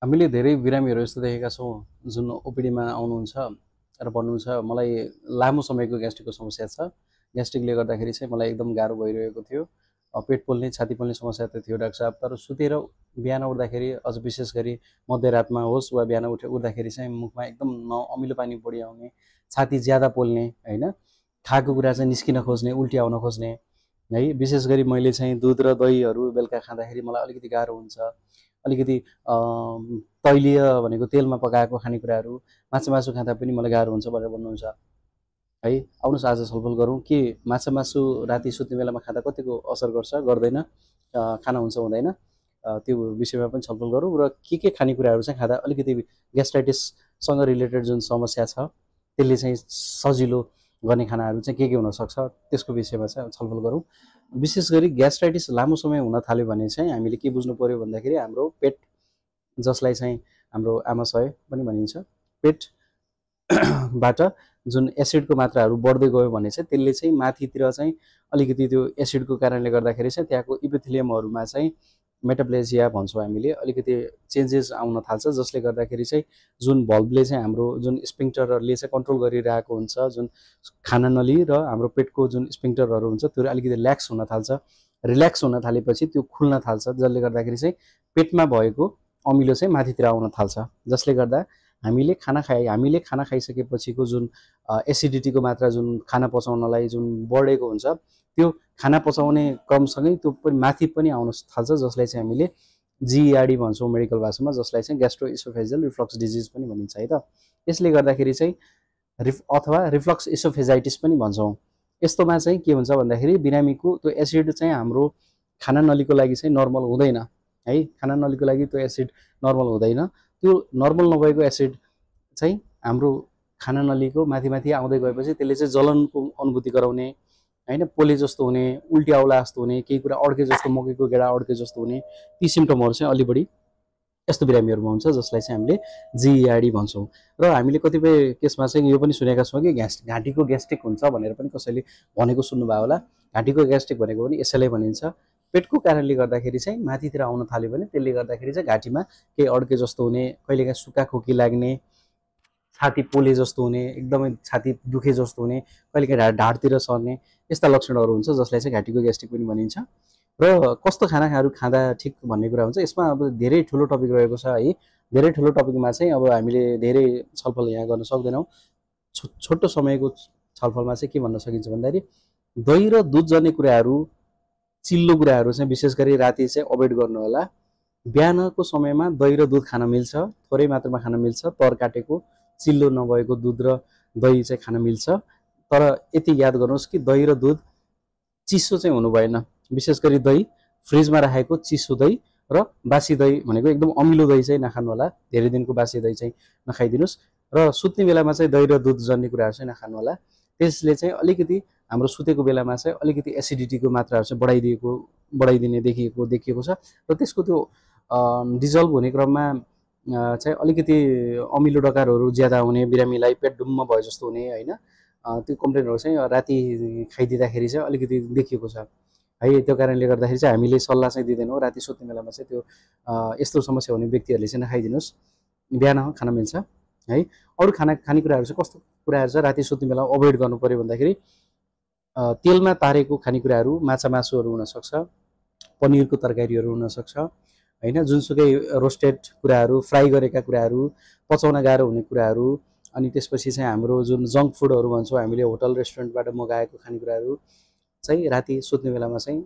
हामीले धेरै बिरामीहरू यस्तो देखेका छौँ जुन ओपिडीमा आउनुहुन्छ र भन्नुहुन्छ मलाई लामो समयको ग्यास्ट्रिकको समस्या छ। ग्यास्ट्रिकले गर्दाखेरि चाहिँ मलाई एकदम गाह्रो भइरहेको थियो। पेट पोल्ने छाती पोल्ने समस्या त थियो डाक्टर साहब, तर सुतेर बिहान उठ्दाखेरि अझ विशेष गरी मध्यरातमा होस् वा बिहान उठ्दाखेरि चाहिँ मुखमा एकदम अमिलो पानी बढी आउने, छाती ज्यादा पोल्ने होइन, खाएको कुरा चाहिँ निस्किन खोज्ने, उल्टी आउन खोज्ने है। विशेष गरी मैले चाहिँ दुध र दहीहरू बेलुका खाँदाखेरि मलाई अलिकति गाह्रो हुन्छ। अलिकति तैलीय भनेको तेलमा पकाएको खानेकुराहरू, माछा मासु खाँदा पनि मलाई गाह्रो हुन्छ भनेर भन्नुहुन्छ है। आउनुहोस् आज छलफल गरौँ कि माछा मासु राति सुत्ने बेलामा खाँदा कतिको असर गर्छ, गर्दैन, खाना हुन्छ हुँदैन, त्यो विषयमा पनि छलफल गरौँ। र के खानेकुराहरू चाहिँ खाँदा अलिकति ग्यास्ट्राइटिससँग रिलेटेड जुन समस्या छ त्यसले चाहिँ सजिलो गर्ने खानाहरू चाहिँ के हुनसक्छ त्यसको विषयमा चाहिँ छलफल गरौँ। विशेष गरी ग्यास्ट्राइटिस लामो समय हुन थाल्यो भने चाहिँ हामीले के बुझ्नु पर्यो भन्दाखेरि हाम्रो पेट, जसलाई चाहिँ हाम्रो आमाशय पनि भनिन्छ, पेटबाट जुन एसिडको मात्राहरू बढ्दै गयो भने चाहिँ त्यसले चाहिँ माथितिर चाहिँ अलिकति त्यो एसिडको कारणले गर्दाखेरि चाहिँ त्यहाँको इपिथेलियमहरूमा चाहिँ मेटाप्लेजिया भन्छौँ हामीले, अलिकति चेन्जेस आउन थाल्छ, जसले गर्दाखेरि चाहिँ जुन भल्भले चाहिँ हाम्रो जुन स्पिङ्क्टरहरूले चाहिँ कन्ट्रोल गरिरहेको हुन्छ, जुन खाना नली र हाम्रो पेटको जुन स्पिङ्क्टरहरू हुन्छ त्यो अलिकति ल्याक्स हुन थाल्छ। रिल्याक्स हुन थालेपछि त्यो खुल्न थाल्छ, जसले गर्दाखेरि चाहिँ पेटमा भएको अमिलो चाहिँ माथितिर आउन थाल्छ, जसले गर्दा हामीले खाना खाइसकेपछिको जुन एसिडिटीको मात्रा जुन खाना पचाउनलाई जुन बढेको हुन्छ त्यो खाना पचाउने क्रमसँगै त्यो पनि माथि पनि आउन थाल्छ, जसलाई चाहिँ हामीले जिइआरडी भन्छौँ मेडिकल भाषामा, जसलाई चाहिँ ग्यास्ट्रो इसोफेजियल रिफ्लक्स डिजिज पनि भनिन्छ है त। यसले गर्दाखेरि चाहिँ अथवा रिफ्लक्स इसोफेजाइटिस पनि भन्छौँ। यस्तोमा चाहिँ के हुन्छ भन्दाखेरि बिरामीको त्यो एसिड चाहिँ हाम्रो खाना नलीको लागि चाहिँ नर्मल हुँदैन है। खाना नलीको लागि त्यो एसिड नर्मल हुँदैन। त्यो नर्मल नभएको एसिड चाहिँ हाम्रो खाना नलीको माथि माथि आउँदै गएपछि त्यसले चाहिँ जलनको अनुभूति गराउने होइन, पोले जस्तो हुने, उल्टी आउला जस्तो हुने, केही कुरा अड्के जस्तो, मकैको गेडा अड्के जस्तो हुने, ती सिम्टमहरू चाहिँ अलि बढी यस्तो बिरामीहरूमा हुन्छ, जसलाई चाहिँ हामीले जिइआरडी भन्छौँ। र हामीले कतिपय केसमा चाहिँ यो पनि सुनेका छौँ कि घाँटीको ग्यास्ट्रिक हुन्छ भनेर पनि कसैले भनेको सुन्नुभयो होला। घाँटीको ग्यास्ट्रिक भनेको पनि यसैलाई भनिन्छ। पेटको कारणले गर्दाखेरि चाहिँ माथितिर आउन थाल्यो भने त्यसले गर्दाखेरि चाहिँ घाँटीमा केही अड्के जस्तो हुने, कहिलेकाहीँ सुक्खा खोकी लाग्ने, छाती पोले जस्तो हुने, एकदमै छाती दुखे जस्तो हुने, कहिलेकाहीँ ढाडतिर सर्ने, यस्ता लक्षणहरू हुन्छ, जसलाई चाहिँ घाँटीको ग्यास्ट्रिक पनि भनिन्छ। र कस्तो खानाहरू खाँदा ठिक भन्ने कुरा हुन्छ, यसमा अब धेरै ठुलो टपिक रहेको छ है। धेरै ठुलो टपिकमा चाहिँ अब हामीले धेरै छलफल यहाँ गर्न सक्दैनौँ। छोटो समयको छलफलमा चाहिँ के भन्न सकिन्छ भन्दाखेरि दही र दुध जन्ने कुराहरू, चिल्लो कुराहरू चाहिँ विशेष गरी राति चाहिँ अभोइड गर्नु होला। बिहानको समयमा दही र दुध खान मिल्छ, थोरै मात्रामा खान मिल्छ, तर काटेको चिल्लो नभएको दुध र दही चाहिँ खान मिल्छ। तर यति याद गर्नुहोस् कि दही र दुध चिसो चाहिँ हुनु भएन। विशेष गरी दही फ्रिजमा राखेको चिसो दही र बासी दही भनेको एकदम अमिलो दही चाहिँ नखानु होला। धेरै दिनको बासी दही चाहिँ नखाइदिनुहोस्। र सुत्ने बेलामा चाहिँ दही र दुध जन्ने कुराहरू चाहिँ नखानु होला। त्यसले चाहिँ अलिकति हाम्रो सुतेको बेलामा चाहिँ अलिकति एसिडिटीको मात्राहरू चाहिँ बढाइदिने देखिएको छ। र त्यसको त्यो डिजल्भ हुने क्रममा चाहिँ अलिकति अमिलो डकारहरू ज्यादा हुने, बिरामीलाई पेट डुम्म भए जस्तो हुने होइन, त्यो कम्प्लेनहरू चाहिँ राति खाइदिँदाखेरि चाहिँ अलिकति देखिएको छ है। त्यो कारणले गर्दाखेरि चाहिँ हामीले सल्लाह चाहिँ दिँदैनौँ राति सुत्ने बेलामा चाहिँ त्यो यस्तो समस्या हुने व्यक्तिहरूले चाहिँ नखाइदिनुहोस्, बिहान खान मिल्छ है। अरू खानेकुराहरू चाहिँ कस्तो कुराहरू चाहिँ राति सुत्ने बेला अभोइड गर्नु पऱ्यो भन्दाखेरि तेलमा तारेको खानेकुराहरू, माछा मासुहरू हुनसक्छ, पनिरको तरकारीहरू हुनसक्छ होइन, जुनसुकै रोस्टेड कुराहरू, फ्राई गरेका कुराहरू, पचाउन गाह्रो हुने कुराहरू, अनि त्यसपछि चाहिँ हाम्रो जुन जङ्क फुडहरू भन्छौँ हामीले, होटल रेस्टुरेन्टबाट मगाएको खानेकुराहरू चाहिँ राति सुत्ने बेलामा चाहिँ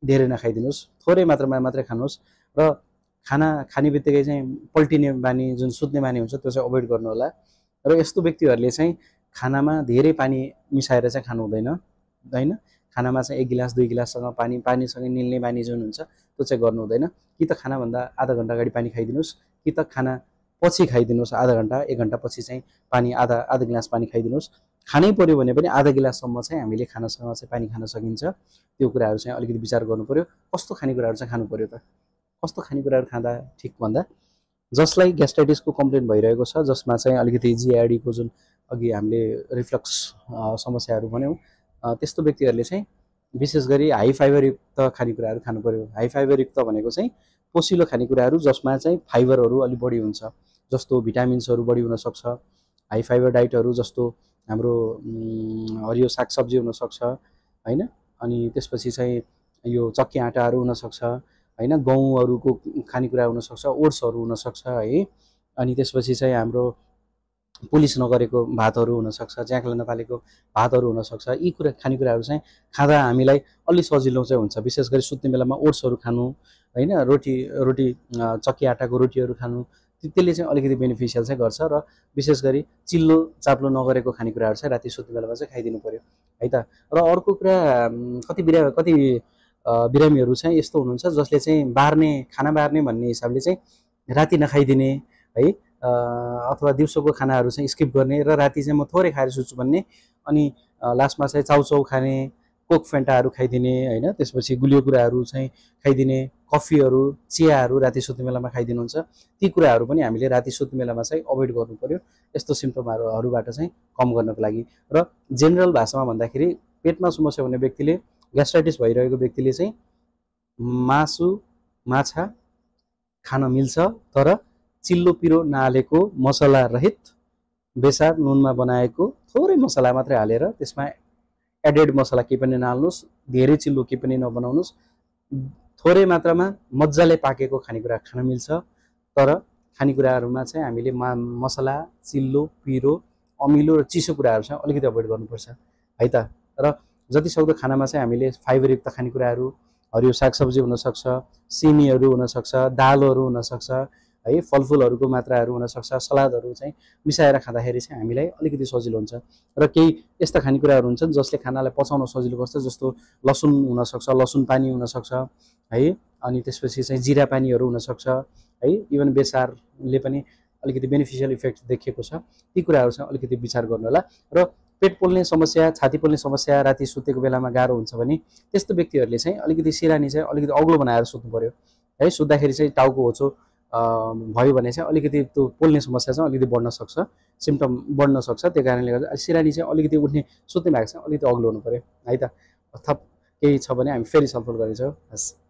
धेरै नखाइदिनुहोस्, थोरै मात्रामा मात्रै खानुहोस्। र खाना खाने बित्तिकै चाहिँ पल्टिने बानी, जुन सुत्ने बानी हुन्छ, त्यो चाहिँ अभोइड गर्नु होला। र यस्तो व्यक्तिहरूले चाहिँ खानामा धेरै पानी मिसाएर चाहिँ खानु हुँदैन होइन। खानामा चाहिँ 1 गिलास 2 गिलाससँग पानीसँग निल्ने बानी जुन हुन्छ त्यो चाहिँ गर्नु हुँदैन। कि त खानाभन्दा आधा घन्टा अगाडि पानी खाइदिनुहोस्, कि त खाना पछि खाइदिनुहोस्, आधा घन्टा 1 घन्टा पछि चाहिँ पानी आधा गिलास पानी खाइदिनुहोस्। खानै पर्यो भने पनि आधा गिलाससम्म चाहिँ हामीले खानासँग चाहिँ पानी खान सकिन्छ। त्यो कुराहरू चाहिँ अलिकति विचार गर्नु पर्यो। कस्तो खानेकुराहरू चाहिँ खानु पर्यो त, कस्तो खानेकुराहरू खाँदा ठिक भन्दा जसलाई ग्यास्ट्राइटिसको कम्प्लेन भइरहेको छ, जसमा चाहिँ अलिकति जिआरडीको जुन अघि हामीले रिफ्लक्स समस्याहरू भन्यौँ, त्यस्तो व्यक्तिहरूले चाहिँ विशेष गरी हाई फाइबरयुक्त खानेकुराहरू खानु पर्यो। हाई फाइबरयुक्त भनेको चाहिँ पोसिलो खानेकुराहरू जसमा चाहिँ फाइबरहरू अलिक बढी हुन्छ, जस्तो भिटामिन्सहरू बढी हुनसक्छ, हाई फाइबर डाइटहरू जस्तो हाम्रो हरियो सागसब्जी हुनसक्छ होइन। अनि त्यसपछि चाहिँ यो चक्की आँटाहरू हुनसक्छ होइन, गहुँहरूको खानेकुरा हुनसक्छ, ओट्सहरू हुनसक्छ है। अनि त्यसपछि चाहिँ हाम्रो पोलिस नगरेको भातहरू हुनसक्छ, ज्याकले नपालेको भातहरू हुनसक्छ। यी खानेकुराहरू चाहिँ खाँदा हामीलाई अलि सजिलो चाहिँ हुन्छ। विशेष गरी सुत्ने बेलामा ओट्सहरू खानु होइन, रोटी चक्की आँटाको रोटीहरू खानु, त्यसले चाहिँ अलिकति बेनिफिसियल चाहिँ गर्छ। र विशेष गरी चिल्लो चाप्लो नगरेको खानेकुराहरू चाहिँ राति सुत्ने बेलामा चाहिँ खाइदिनु पर्यो है त। र अर्को कुरा, कति बिरामीहरू चाहिँ यस्तो हुनुहुन्छ जसले चाहिँ खाना बार्ने भन्ने हिसाबले चाहिँ राति नखाइदिने है, अथवा दिउँसोको खानाहरू चाहिँ स्किप गर्ने र राति चाहिँ म थोरै खाएर सुत्छु भन्ने, अनि लास्टमा चाहिँ चाउचाउ खाने, कोक फेन्टाहरू खाइदिने होइन, त्यसपछि गुलियो कुराहरू चाहिँ खाइदिने, कफीहरू चियाहरू राति सुत्ने बेलामा खाइदिनुहुन्छ। ती कुराहरू पनि हामीले राति सुत्ने बेलामा चाहिँ अभोइड गर्नु पर्यो यस्तो सिम्पटमहरूबाट चाहिँ कम गर्नको लागि। र जेनरल भाषामा भन्दाखेरि पेटमा समस्या हुने व्यक्तिले, ग्यास्ट्राइटिस भइरहेको व्यक्तिले चाहिँ मासु माछा खान मिल्छ, तर चिल्लो पिरो नहालेको मसला रहित बेसार नुनमा बनाएको थोरै मसला मात्रै हालेर, त्यसमा एडेड मसला केही पनि नहाल्नुहोस्, धेरै चिल्लो केही पनि नबनाउनुहोस्, थोरै मात्रामा मजाले पाकेको खानेकुरा खान मिल्छ। तर खानेकुराहरूमा चाहिँ हामीले मसला, चिल्लो, पिरो, अमिलो र चिसो कुराहरू चाहिँ अलिकति अभोइड गर्नुपर्छ है त। र जतिसक्दो खानामा चाहिँ हामीले फाइबरयुक्त खानेकुराहरू, हरियो सागसब्जी हुनसक्छ, सिमीहरू हुनसक्छ, दालहरू हुनसक्छ है, फलफुलहरूको मात्राहरू हुनसक्छ, सलादहरू चाहिँ मिसाएर खाँदाखेरि चाहिँ हामीलाई अलिकति सजिलो हुन्छ। र केही यस्ता खानेकुराहरू हुन्छन् जसले खानालाई पचाउन सजिलो गर्छ, जस्तो लसुन हुनसक्छ, लसुन पानी हुनसक्छ है, अनि त्यसपछि चाहिँ जिरा पानीहरू हुनसक्छ है। इभन बेसारले पनि अलिकति बेनिफिसियल इफेक्ट देखिएको छ। ती कुराहरू चाहिँ अलिकति विचार गर्नु होला। र पेट पोल्ने समस्या, छाती पोल्ने समस्या राति सुतेको बेलामा गाह्रो हुन्छ भने त्यस्तो व्यक्तिहरूले चाहिँ अलिकति सिरानी चाहिँ अलिकति अग्लो बनाएर सुत्नु पर्यो है। सुत्दाखेरि चाहिँ टाउको होचो भयो भने चाहिँ अलिकति त्यो पोल्ने समस्या चाहिँ अलिकति बढ्न सक्छ, सिम्पटम बढ्न सक्छ। त्यो कारणले गर्दा सिरानी चाहिँ अलिकति उठ्ने सुत्ने भाग चाहिँ अलिकति अग्लो हुनु पर्यो है त। थप केही छ भने हामी फेरि छलफल गर्नेछौँ। हस्।